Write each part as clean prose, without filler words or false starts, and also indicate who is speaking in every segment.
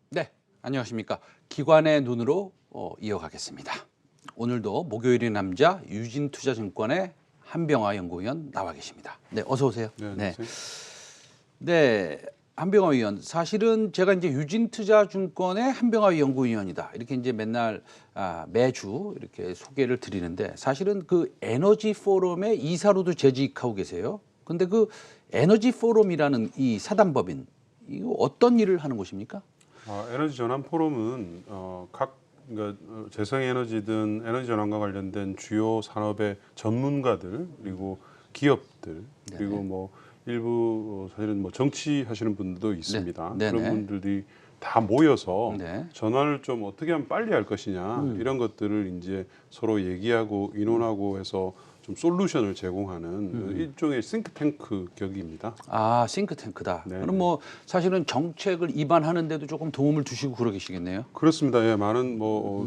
Speaker 1: 네, 안녕하십니까. 기관의 눈으로 이어가겠습니다. 오늘도 목요일의 남자 유진투자증권의 한병화 연구위원 나와 계십니다. 네, 어서 오세요.
Speaker 2: 네, 안녕하세요.
Speaker 1: 네, 한병화 위원. 사실은 제가 이제 유진투자증권의 한병화 연구위원이다. 이렇게 이제 맨날 매주 이렇게 소개를 드리는데 사실은 그 에너지 포럼의 이사로도 재직하고 계세요. 근데 그 에너지 포럼이라는 이 사단법인 이거 어떤 일을 하는 곳입니까?
Speaker 2: 에너지 전환 포럼은 그러니까 재생에너지든 에너지 전환과 관련된 주요 산업의 전문가들 그리고 기업들 그리고 뭐 일부 사실은 뭐 정치하시는 분들도 있습니다.
Speaker 1: 네네.
Speaker 2: 그런 분들이 다 모여서
Speaker 1: 네.
Speaker 2: 전환을 좀 어떻게 하면 빨리 할 것이냐 이런 것들을 이제 서로 얘기하고 의논하고 해서 좀 솔루션을 제공하는 일종의 싱크탱크 격입니다.
Speaker 1: 아, 싱크탱크다.
Speaker 2: 네.
Speaker 1: 그럼 뭐 사실은 정책을 입안하는데도 조금 도움을 주시고 그러 계시겠네요.
Speaker 2: 그렇습니다. 예, 많은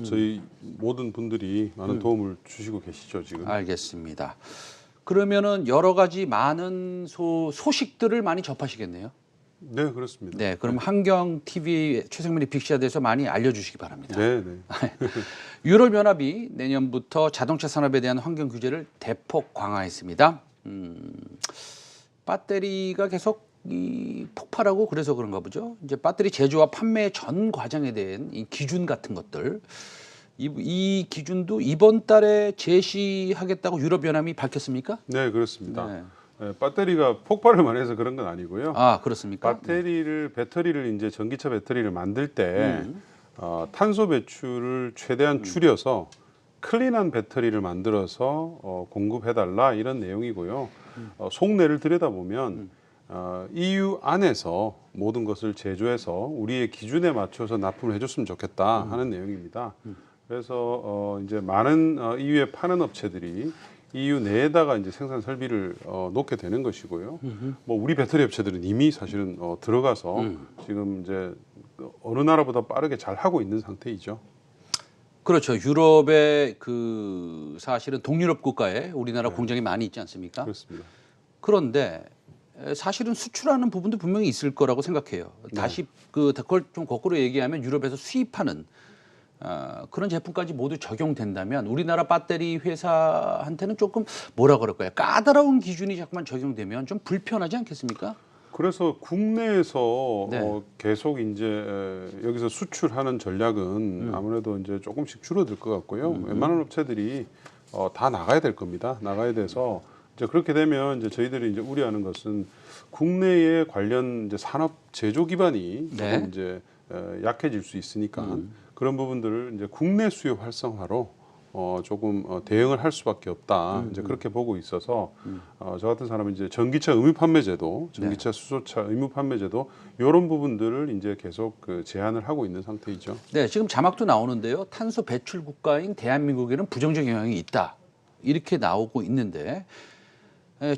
Speaker 2: 저희 모든 분들이 많은 도움을 주시고 계시죠 지금.
Speaker 1: 알겠습니다. 그러면은 여러 가지 많은 소식들을 많이 접하시겠네요.
Speaker 2: 네, 그렇습니다.
Speaker 1: 네, 그럼 한경 TV 최생민의 빅시에 대해서 많이 알려주시기 바랍니다.
Speaker 2: 네, 네.
Speaker 1: 유럽연합이 내년부터 자동차 산업에 대한 환경 규제를 대폭 강화했습니다. 배터리가 계속 폭발하고 그래서 그런가 보죠. 이제 배터리 제조와 판매 전 과정에 대한 이 기준 같은 것들, 이 기준도 이번 달에 제시하겠다고 유럽연합이 밝혔습니까?
Speaker 2: 네, 그렇습니다.
Speaker 1: 네.
Speaker 2: 예, 배터리가 폭발을 해서 그런 건 아니고요.
Speaker 1: 아, 그렇습니까?
Speaker 2: 배터리를 이제 전기차 배터리를 만들 때 탄소 배출을 최대한 줄여서 클린한 배터리를 만들어서 공급해달라 이런 내용이고요. 속내를 들여다보면 EU 안에서 모든 것을 제조해서 우리의 기준에 맞춰서 납품을 해줬으면 좋겠다 하는 내용입니다. 그래서 이제 많은 EU에 파는 업체들이 EU 내에다가 이제 생산 설비를 놓게 되는 것이고요. 뭐 우리 배터리 업체들은 이미 사실은 들어가서 지금 이제 어느 나라보다 빠르게 잘 하고 있는 상태이죠.
Speaker 1: 그렇죠. 유럽의 그 사실은 동유럽 국가에 우리나라 공장이 많이 있지 않습니까?
Speaker 2: 그렇습니다.
Speaker 1: 그런데 사실은 수출하는 부분도 분명히 있을 거라고 생각해요. 다시 그걸 좀 거꾸로 얘기하면 유럽에서 수입하는 그런 제품까지 모두 적용된다면 우리나라 배터리 회사한테는 조금 뭐라 그럴까요? 까다로운 기준이 자꾸만 적용되면 좀 불편하지 않겠습니까?
Speaker 2: 그래서 국내에서
Speaker 1: 네.
Speaker 2: 계속 이제 여기서 수출하는 전략은 아무래도 이제 조금씩 줄어들 것 같고요. 웬만한 업체들이 다 나가야 될 겁니다. 나가야 돼서 이제 그렇게 되면 이제 저희들이 이제 우려하는 것은 국내의 관련 이제 산업 제조 기반이 조금 이제 약해질 수 있으니까 그런 부분들을 이제 국내 수요 활성화로 조금 대응을 할 수밖에 없다. 이제 그렇게 보고 있어서 저 같은 사람은 이제 전기차 의무 판매제도, 전기차 수소차 의무 판매제도 이런 부분들을 이제 계속 제한을 하고 있는 상태이죠.
Speaker 1: 네, 지금 자막도 나오는데요. 탄소 배출 국가인 대한민국에는 부정적 영향이 있다. 이렇게 나오고 있는데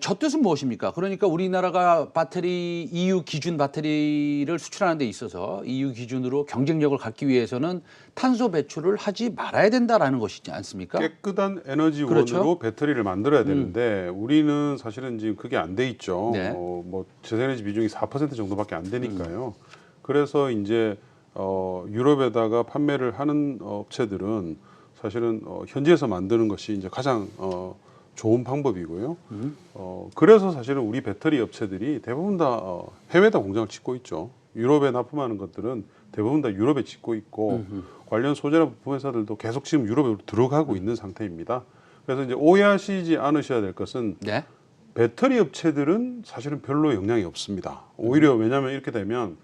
Speaker 1: 저 뜻은 무엇입니까? 그러니까 우리나라가 배터리 EU 기준 배터리를 수출하는 데 있어서 EU 기준으로 경쟁력을 갖기 위해서는 탄소 배출을 하지 말아야 된다라는 것이지 않습니까?
Speaker 2: 깨끗한 에너지원으로
Speaker 1: 그렇죠?
Speaker 2: 배터리를 만들어야 되는데 우리는 사실은 지금 그게 안 돼 있죠.
Speaker 1: 네.
Speaker 2: 뭐 재생에너지 비중이 4% 정도밖에 안 되니까요. 그래서 이제 유럽에다가 판매를 하는 업체들은 사실은 현지에서 만드는 것이 이제 가장 좋은 방법이고요. 그래서 사실은 우리 배터리 업체들이 대부분 다 해외에다 공장을 짓고 있죠. 유럽에 납품하는 것들은 대부분 다 유럽에 짓고 있고 관련 소재나 부품 회사들도 계속 지금 유럽으로 들어가고 있는 상태입니다. 그래서 이제 오해하시지 않으셔야 될 것은
Speaker 1: 네.
Speaker 2: 배터리 업체들은 사실은 별로 영향이 없습니다. 오히려 왜냐하면 이렇게 되면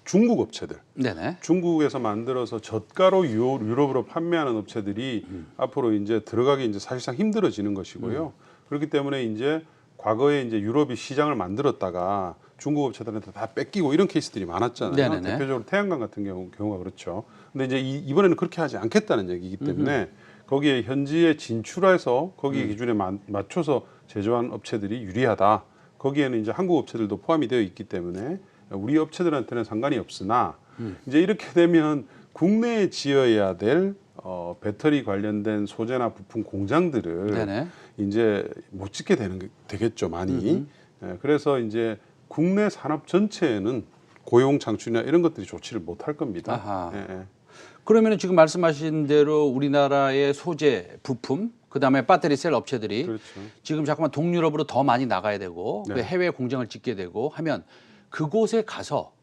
Speaker 2: 중국 업체들,
Speaker 1: 네네.
Speaker 2: 중국에서 만들어서 저가로 유럽으로 판매하는 업체들이 앞으로 이제 들어가기 이제 사실상 힘들어지는 것이고요. 그렇기 때문에 이제 과거에 이제 유럽이 시장을 만들었다가 중국 업체들한테 다 뺏기고 이런 케이스들이 많았잖아요.
Speaker 1: 네네네.
Speaker 2: 대표적으로 태양광 같은 경우가 그렇죠. 근데 이제 이번에는 그렇게 하지 않겠다는 얘기이기 때문에 거기에 현지에 진출해서 거기에 기준에 맞춰서 제조한 업체들이 유리하다. 거기에는 이제 한국 업체들도 포함이 되어 있기 때문에 우리 업체들한테는 상관이 없으나 이제 이렇게 되면 국내에 지어야 될 배터리 관련된 소재나 부품 공장들을
Speaker 1: 네네.
Speaker 2: 이제 못 짓게 되겠죠, 많이. 그래서 이제 국내 산업 전체에는 고용 창출이나 이런 것들이 좋지를 못할 겁니다.
Speaker 1: 아하.
Speaker 2: 예, 예.
Speaker 1: 그러면 지금 말씀하신 대로 우리나라의 소재, 부품, 그다음에 배터리 셀 업체들이
Speaker 2: 그렇죠.
Speaker 1: 지금 자꾸만 동유럽으로 더 많이 나가야 되고
Speaker 2: 네.
Speaker 1: 그 해외 공장을 짓게 되고 하면 그곳에 가서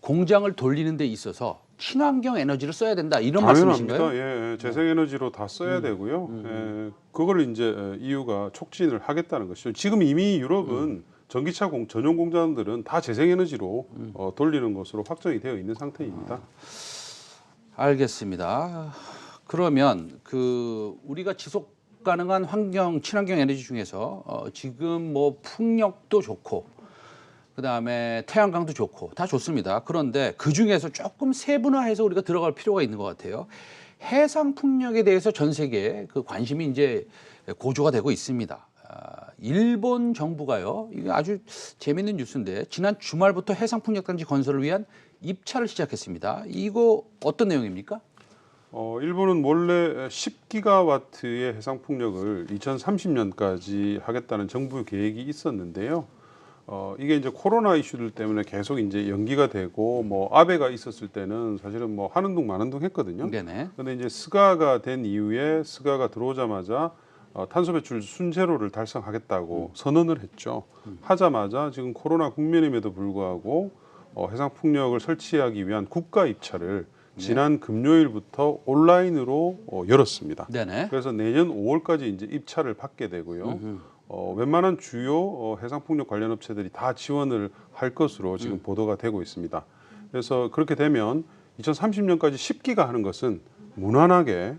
Speaker 1: 공장을 돌리는 데 있어서 친환경 에너지를 써야 된다 이런
Speaker 2: 당연합니다.
Speaker 1: 말씀이신가요?
Speaker 2: 예, 예. 재생에너지로 다 써야 되고요. 예, 그걸 이제 EU가 촉진을 하겠다는 것이죠. 지금 이미 유럽은 전기차 전용 공장들은 다 재생에너지로 돌리는 것으로 확정이 되어 있는 상태입니다.
Speaker 1: 알겠습니다. 그러면 그 우리가 지속 가능한 환경 친환경 에너지 중에서 지금 뭐 풍력도 좋고 그다음에 태양광도 좋고 다 좋습니다. 그런데 그 중에서 조금 세분화해서 우리가 들어갈 필요가 있는 것 같아요. 해상 풍력에 대해서 전 세계에 그 관심이 이제 고조가 되고 있습니다. 일본 정부가요. 이게 아주 재밌는 뉴스인데 지난 주말부터 해상 풍력 단지 건설을 위한 입찰을 시작했습니다. 이거 어떤 내용입니까?
Speaker 2: 일본은 원래 10기가와트의 해상 풍력을 2030년까지 하겠다는 정부 계획이 있었는데요. 이게 이제 코로나 이슈들 때문에 계속 이제 연기가 되고 뭐 아베가 있었을 때는 사실은 뭐 하는 둥 마는 둥 했거든요.
Speaker 1: 네네.
Speaker 2: 그런데 이제 스가가 된 이후에 스가가 들어오자마자 탄소 배출 순제로를 달성하겠다고 선언을 했죠. 하자마자 지금 코로나 국면임에도 불구하고 해상 풍력을 설치하기 위한 국가 입찰을 지난 금요일부터 온라인으로 열었습니다.
Speaker 1: 네네.
Speaker 2: 그래서 내년 5월까지 이제 입찰을 받게 되고요. 웬만한 주요 해상 풍력 관련 업체들이 다 지원을 할 것으로 지금 보도가 되고 있습니다. 그래서 그렇게 되면 2030년까지 10기가 하는 것은 무난하게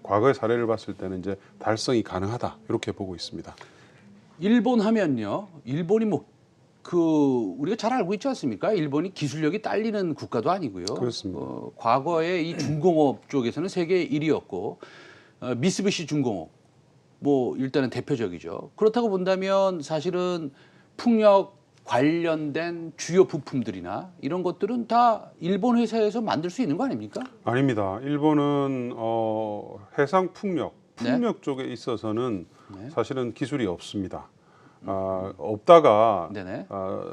Speaker 2: 과거의 사례를 봤을 때는 이제 달성이 가능하다 이렇게 보고 있습니다.
Speaker 1: 일본 하면요. 일본이 뭐 그 우리가 잘 알고 있지 않습니까? 일본이 기술력이 딸리는 국가도 아니고요.
Speaker 2: 그렇습니다.
Speaker 1: 과거에 이 중공업 쪽에서는 세계 1위였고 미쓰비시 중공업 뭐 일단은 대표적이죠. 그렇다고 본다면 사실은 풍력 관련된 주요 부품들이나 이런 것들은 다 일본 회사에서 만들 수 있는 거 아닙니까?
Speaker 2: 아닙니다. 일본은 해상 풍력 쪽에 있어서는 사실은 기술이 없습니다. 없다가
Speaker 1: 네네.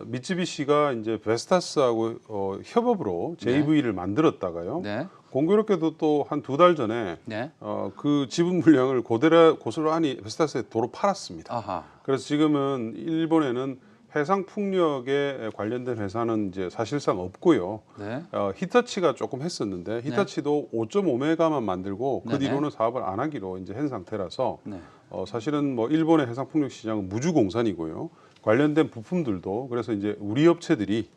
Speaker 2: 미쯔비시가 이제 베스타스하고 협업으로 JV를 만들었다가요.
Speaker 1: 네.
Speaker 2: 공교롭게도 또 한 2달 전에
Speaker 1: 네.
Speaker 2: 그 지분 물량을 고스란히 베스타스에 도로 팔았습니다.
Speaker 1: 아하.
Speaker 2: 그래서 지금은 일본에는 해상 풍력에 관련된 회사는 이제 사실상 없고요.
Speaker 1: 네.
Speaker 2: 히타치가 조금 했었는데 히타치도 5.5메가만 만들고 그
Speaker 1: 네네.
Speaker 2: 뒤로는 사업을 안 하기로 이제 한 상태라서
Speaker 1: 네.
Speaker 2: 사실은 뭐 일본의 해상 풍력 시장은 무주공산이고요. 관련된 부품들도 그래서 이제 우리 업체들이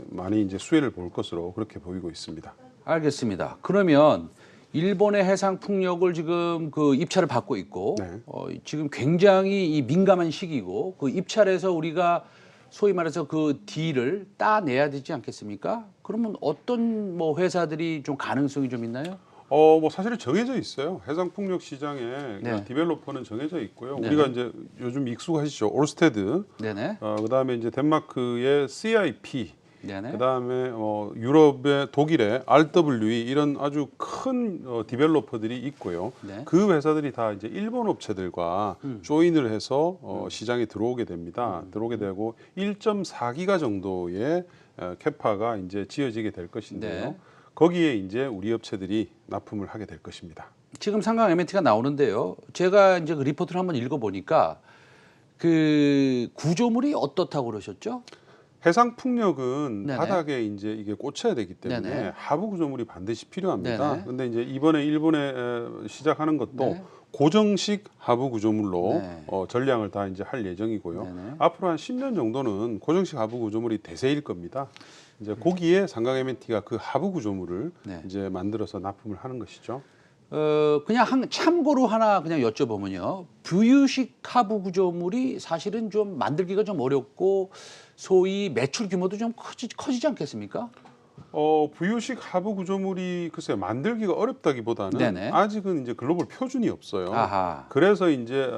Speaker 2: 많이 이제 수혜를 볼 것으로 그렇게 보이고 있습니다.
Speaker 1: 알겠습니다. 그러면 일본의 해상 풍력을 지금 그 입찰을 받고 있고
Speaker 2: 네.
Speaker 1: 지금 굉장히 이 민감한 시기고 그 입찰에서 우리가 소위 말해서 그 딜을 따내야 되지 않겠습니까? 그러면 어떤 뭐 회사들이 좀 가능성이 좀 있나요?
Speaker 2: 뭐 사실은 정해져 있어요. 해상 풍력 시장에
Speaker 1: 네.
Speaker 2: 디벨로퍼는 정해져 있고요.
Speaker 1: 네네.
Speaker 2: 우리가 이제 요즘 익숙하시죠. 올스테드.
Speaker 1: 네네.
Speaker 2: 그다음에 이제 덴마크의 CIP.
Speaker 1: 네네.
Speaker 2: 그다음에 유럽의 독일의 RWE 이런 아주 큰 디벨로퍼들이 있고요.
Speaker 1: 네.
Speaker 2: 그 회사들이 다 이제 일본 업체들과 조인을 해서 시장에 들어오게 됩니다. 들어오게 되고 1.4기가 정도의 캐파가 이제 지어지게 될 것인데요.
Speaker 1: 네.
Speaker 2: 거기에 이제 우리 업체들이 납품을 하게 될 것입니다.
Speaker 1: 지금 상강 MNT가 나오는데요. 제가 이제 그 리포트를 한번 읽어보니까 그 구조물이 어떻다고 그러셨죠?
Speaker 2: 해상 풍력은
Speaker 1: 네네.
Speaker 2: 바닥에 이제 이게 꽂혀야 되기 때문에
Speaker 1: 네네.
Speaker 2: 하부 구조물이 반드시 필요합니다.
Speaker 1: 네네.
Speaker 2: 그런데 이제 이번에 일본에 시작하는 것도
Speaker 1: 네.
Speaker 2: 고정식 하부 구조물로
Speaker 1: 네.
Speaker 2: 전량을 다 이제 할 예정이고요.
Speaker 1: 네네.
Speaker 2: 앞으로 한 10년 정도는 고정식 하부 구조물이 대세일 겁니다. 이제 거기에 상강 MNT가 그 하부 구조물을
Speaker 1: 네.
Speaker 2: 이제 만들어서 납품을 하는 것이죠.
Speaker 1: 그냥 참고로 하나 그냥 여쭤보면요. 부유식 하부 구조물이 사실은 좀 만들기가 좀 어렵고 소위 매출 규모도 좀 커지지 않겠습니까?
Speaker 2: 부유식 하부 구조물이 글쎄 만들기가 어렵다기보다는
Speaker 1: 네네.
Speaker 2: 아직은 이제 글로벌 표준이 없어요.
Speaker 1: 아하.
Speaker 2: 그래서 이제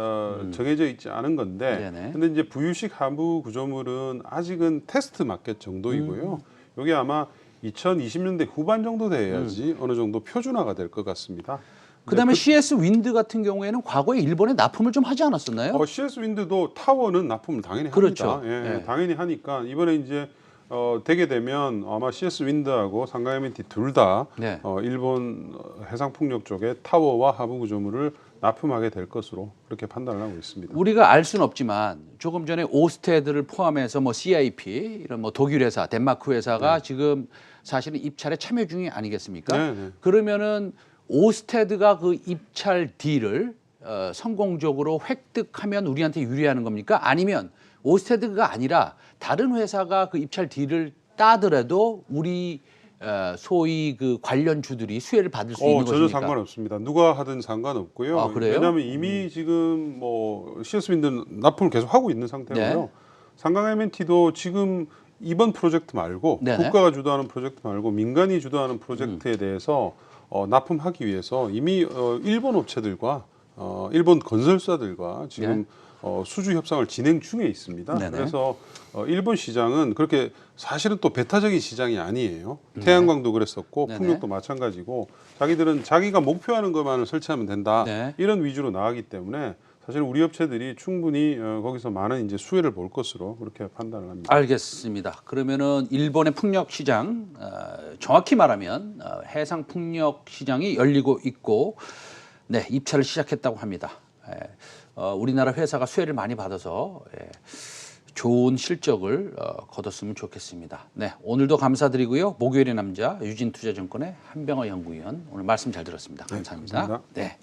Speaker 2: 정해져 있지 않은 건데,
Speaker 1: 네네.
Speaker 2: 근데 이제 부유식 하부 구조물은 아직은 테스트 마켓 정도이고요. 이게 아마 2020년대 후반 정도 돼야지 어느 정도 표준화가 될 것 같습니다.
Speaker 1: 그다음에 CS 윈드 같은 경우에는 과거에 일본에 납품을 좀 하지 않았었나요?
Speaker 2: CS 윈드도 타워는 납품을 당연히
Speaker 1: 그렇죠.
Speaker 2: 합니다. 예,
Speaker 1: 예.
Speaker 2: 당연히 하니까 이번에 이제 되게 되면 아마 CS 윈드하고 상강 M&T 둘 다
Speaker 1: 네.
Speaker 2: 일본 해상 풍력 쪽에 타워와 하부 구조물을 납품하게 될 것으로 그렇게 판단을 하고 있습니다.
Speaker 1: 우리가 알 수는 없지만 조금 전에 오스테드를 포함해서 뭐 CIP 이런 뭐 독일 회사, 덴마크 회사가 지금 사실은 입찰에 참여 중이 아니겠습니까?
Speaker 2: 네, 네.
Speaker 1: 그러면은 오스테드가 그 입찰 딜을 성공적으로 획득하면 우리한테 유리하는 겁니까? 아니면 오스테드가 아니라 다른 회사가 그 입찰 딜을 따더라도 우리 소위 그 관련 주들이 수혜를 받을 수 있는
Speaker 2: 전혀
Speaker 1: 것입니까?
Speaker 2: 상관없습니다. 누가 하든 상관없고요.
Speaker 1: 아, 그래요?
Speaker 2: 왜냐하면 이미 지금 뭐 CS 윈드는 납품을 계속 하고 있는 상태고요.
Speaker 1: 네.
Speaker 2: 상강 M&T도 지금 이번 프로젝트 말고
Speaker 1: 네네.
Speaker 2: 국가가 주도하는 프로젝트 말고 민간이 주도하는 프로젝트에 대해서 납품하기 위해서 이미 일본 업체들과 일본 건설사들과 지금 수주 협상을 진행 중에 있습니다.
Speaker 1: 네네.
Speaker 2: 그래서 일본 시장은 그렇게 사실은 또 배타적인 시장이 아니에요. 태양광도 그랬었고
Speaker 1: 네네.
Speaker 2: 풍력도 마찬가지고 자기들은 자기가 목표하는 것만을 설치하면 된다.
Speaker 1: 네.
Speaker 2: 이런 위주로 나가기 때문에 사실 우리 업체들이 충분히 거기서 많은 이제 수혜를 볼 것으로 그렇게 판단을 합니다.
Speaker 1: 알겠습니다. 그러면은 일본의 풍력 시장 정확히 말하면 해상 풍력 시장이 열리고 있고 네, 입찰을 시작했다고 합니다. 우리나라 회사가 수혜를 많이 받아서 좋은 실적을 거뒀으면 좋겠습니다. 네, 오늘도 감사드리고요. 목요일의 남자 유진투자증권의 한병호 연구위원 오늘 말씀 잘 들었습니다. 감사합니다.
Speaker 2: 감사합니다.
Speaker 1: 네.